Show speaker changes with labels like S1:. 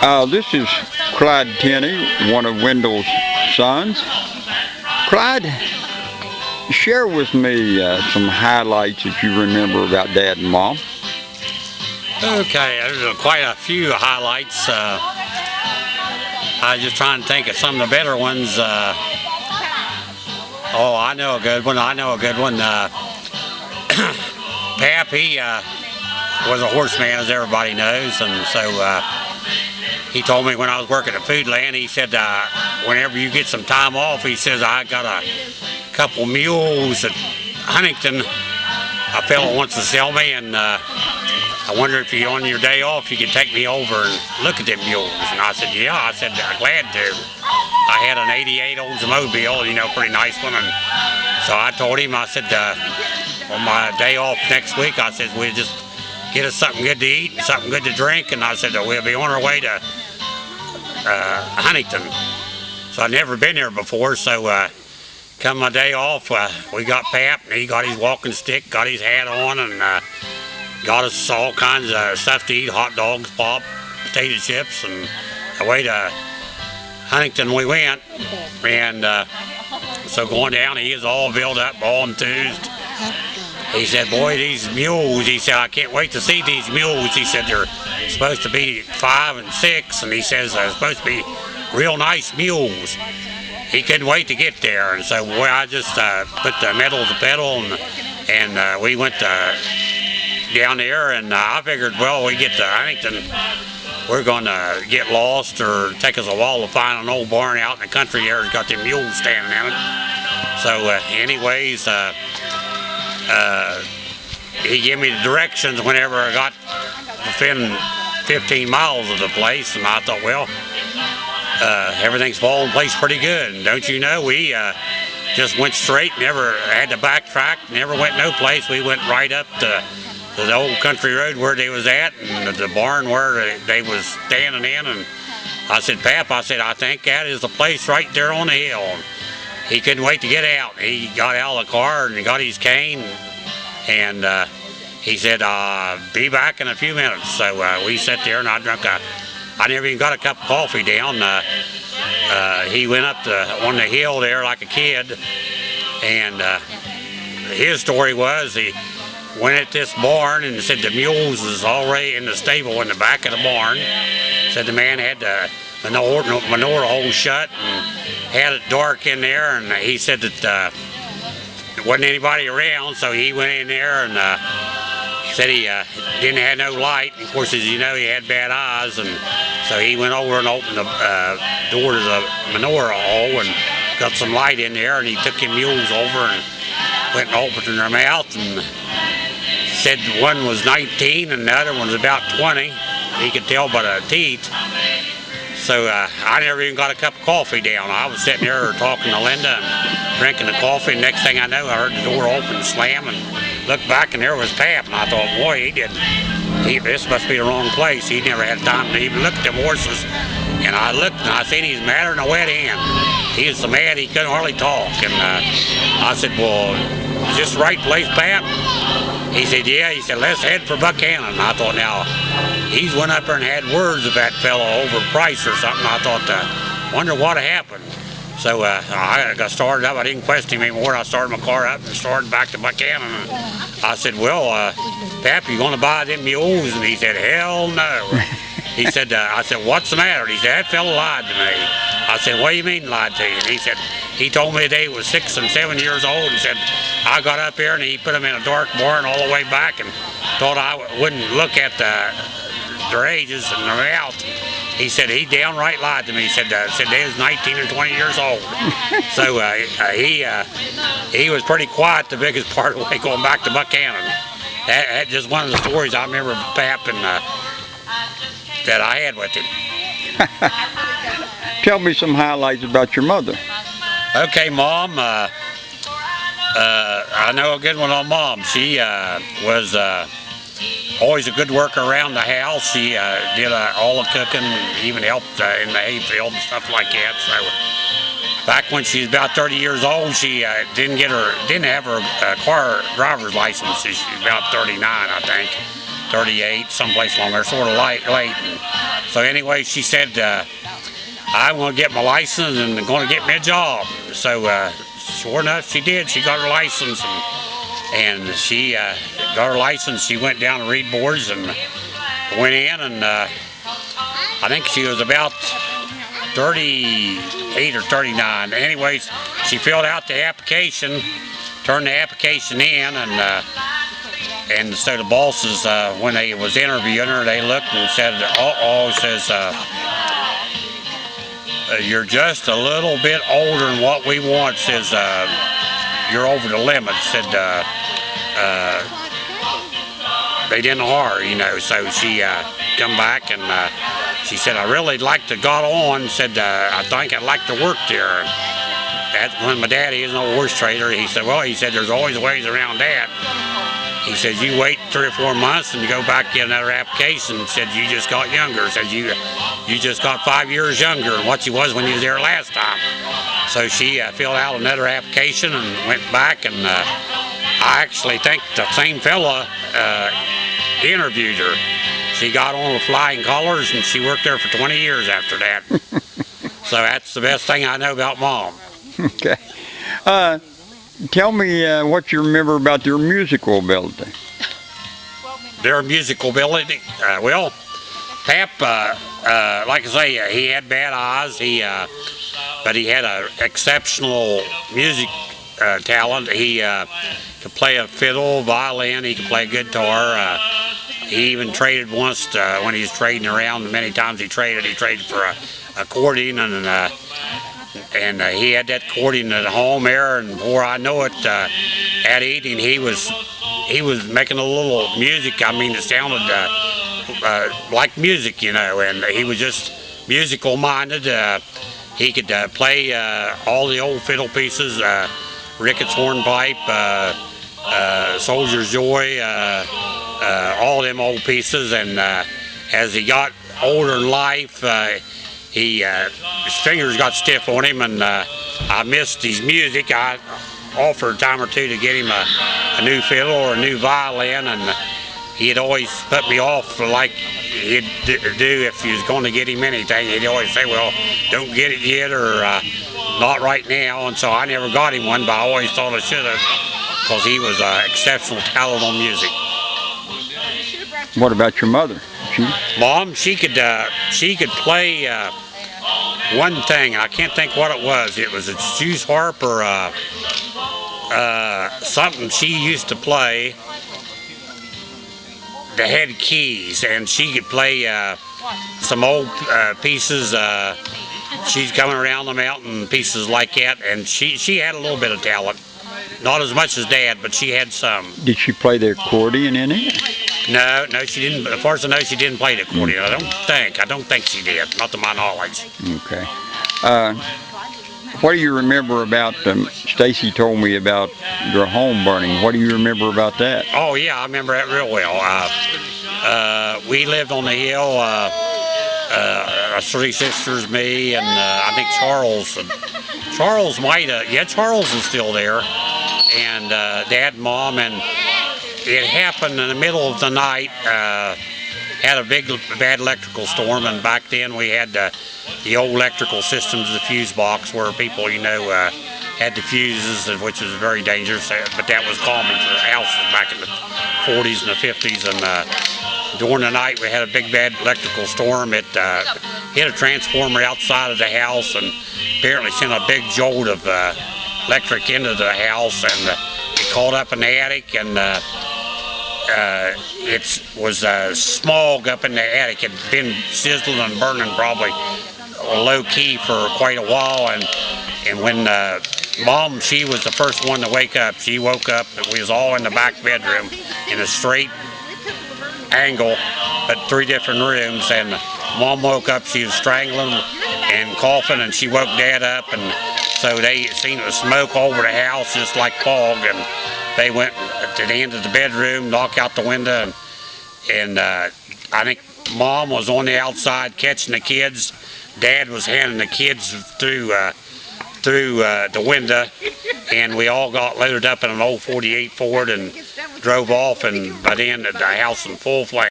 S1: This is Clyde Tenney, one of Wendell's sons. Clyde, share with me some highlights that you remember about Dad and Mom.
S2: Okay, there's quite a few highlights. I was just trying to think of some of the better ones. I know a good one. Pap, he was a horseman, as everybody knows, and so he told me when I was working at Foodland, he said, whenever you get some time off, he says, I got a couple mules at Huntington a fellow wants to sell me, and I wonder if you, on your day off, you could take me over and look at them mules. And I said, yeah. I said, glad to. I had an 88 Oldsmobile, pretty nice one. And so I told him, I said, on my day off next week, I said, we'll just get us something good to eat and something good to drink. And I said, we'll be on our way to Huntington. So I'd never been there before. So come my day off, we got Pap, and he got his walking stick, got his hat on, and got us all kinds of stuff to eat, hot dogs, pop, potato chips, and away to Huntington we went. And so going down, he is all built up, all enthused. He said, boy, these mules, he said, I can't wait to see these mules. He said, they're supposed to be 5 and 6, and he says they're supposed to be real nice mules. He couldn't wait to get there, and so boy, I just put the metal to the pedal, and we went down there, and I figured, well, we get to Huntington, we're going to get lost or take us a while to find an old barn out in the country there that's got them mules standing in it. So anyways, he gave me the directions whenever I got within 15 miles of the place, and I thought, well, everything's falling in place pretty good. And don't you know, we just went straight, never had to backtrack, never went no place. We went right up to the old country road where they was at, and the barn where they was standing in. And I said, Pap, I said, I think that is the place right there on the hill. And he couldn't wait to get out. He got out of the car and got his cane, and he said, be back in a few minutes. So we sat there, and I never even got a cup of coffee down. He went up on the hill there like a kid, and his story was he went at this barn and said the mules was already in the stable in the back of the barn. Said the man had the manure hole shut and had it dark in there, and he said that there wasn't anybody around, so he went in there and said he didn't have no light. Of course, as you know, he had bad eyes, and so he went over and opened the door to the manure hole and got some light in there, and he took the mules over and went and opened their mouth and said one was 19 and the other one was about 20. He could tell by the teeth. So I never even got a cup of coffee down. I was sitting there talking to Linda and drinking the coffee, and next thing I know, I heard the door open and slam, and looked back, and there was Pap, and I thought, boy, this must be the wrong place. He never had time to even look at them horses. And I looked, and I seen he's madder than a wet hen. He was so mad he couldn't hardly talk. And I said, well, is this the right place, Pap? He said, yeah. He said, let's head for Buchanan. And I thought, now, he's went up there and had words with that fellow over price or something. I thought, wonder what happened. So I got started up. I didn't question him anymore. I started my car up and started back to Buchanan. And I said, well, Pap, you going to buy them mules? And he said, hell no. He said, I said, what's the matter? He said, that fellow lied to me. I said, what do you mean lied to you? And he said, he told me they was 6 and 7 years old, and said, I got up here and he put them in a dark barn all the way back and thought I wouldn't look at their ages and their mouth. He said he downright lied to me. He said they was 19 or 20 years old. So he was pretty quiet the biggest part of the way going back to Buchanan. That's just one of the stories I remember Pap and that I had with him.
S1: Tell me some highlights about your mother.
S2: Okay, Mom. I know a good one on Mom. She was always a good worker around the house. She did all the cooking, even helped in the hayfield and stuff like that. So back when she was about 30 years old, she didn't have her car driver's license. She was about 39, I think. 38, someplace along there, sort of late. And so anyway, she said, I want to get my license and going to get me a job. So sure enough, she did. She got her license, and she got her license. She went down to read boards and went in, and I think she was about 38 or 39. Anyways, she filled out the application, turned the application in, and so the bosses, when they was interviewing her, they looked and said, says, you're just a little bit older than what we want. Says, you're over the limit. Said, they didn't hire, so she come back and she said, I really like to got on. Said, I think I'd like to work there. That's when my daddy is an old horse trader. He said, well, there's always ways around that. He says, you wait 3 or 4 months and you go back, get another application. Said, you just got younger. Said, you just got 5 years younger than what you was when you was there last time. So she filled out another application and went back, and I actually think the same fella interviewed her. She got on with flying colors, and she worked there for 20 years after that. So that's the best thing I know about Mom.
S1: Okay. Tell me what you remember about their musical ability.
S2: Their musical ability? Well, Pap, like I say, he had bad eyes. But he had an exceptional music talent. He could play a fiddle, violin. He could play a guitar. He even traded once when he was trading around. Many times he traded for an accordion, and he had that accordion at home there. And before I know it, that evening he was making a little music. I mean, it sounded like music, and he was just musical minded. He could play all the old fiddle pieces, Ricketts hornpipe, Soldier's Joy, all them old pieces. And as he got older in life, his fingers got stiff on him, and I missed his music. I offered a time or two to get him a new fiddle or a new violin, and he'd always put me off like he'd do if he was going to get him anything. He'd always say, well, don't get it yet, or not right now. And so I never got him one, but I always thought I should have, because he was an exceptional talent on music.
S1: What about your mother?
S2: Mom, she could play one thing. I can't think what it was. It was a Jew's harp or something she used to play. The head keys, and she could play some old pieces. She's coming around the mountain, pieces like that, and she had a little bit of talent. Not as much as Dad, but she had some.
S1: Did she play the accordion in it?
S2: No, she didn't. As far as I know, she didn't play the accordion. I don't think she did, not to my knowledge.
S1: Okay. What do you remember about, Stacy told me about your home burning. What do you remember about that?
S2: Oh, yeah, I remember that real well. We lived on the hill, 3 sisters, me, and I think Charles. Charles Charles is still there, and Dad and Mom, and it happened in the middle of the night. Had a bad electrical storm, and back then we had the old electrical systems, the fuse box, where people, had the fuses, which was very dangerous, but that was common for houses back in the 40s and the 50s. And during the night we had a big bad electrical storm. It hit a transformer outside of the house and apparently sent a big jolt of electric into the house, and it caught up in the attic, and it was smog up in the attic. It had been sizzling and burning probably low key for quite a while, and when Mom, she was the first one to wake up. She woke up, and we was all in the back bedroom in a straight angle, but 3 different rooms, and Mom woke up. She was strangling and coughing, and she woke Dad up, and so they seen the smoke over the house just like fog, and they went to the end of the bedroom, knocked out the window, and I think Mom was on the outside catching the kids. Dad was handing the kids through the window, and we all got loaded up in an old 48 Ford, and drove off, and by then the house in full flame.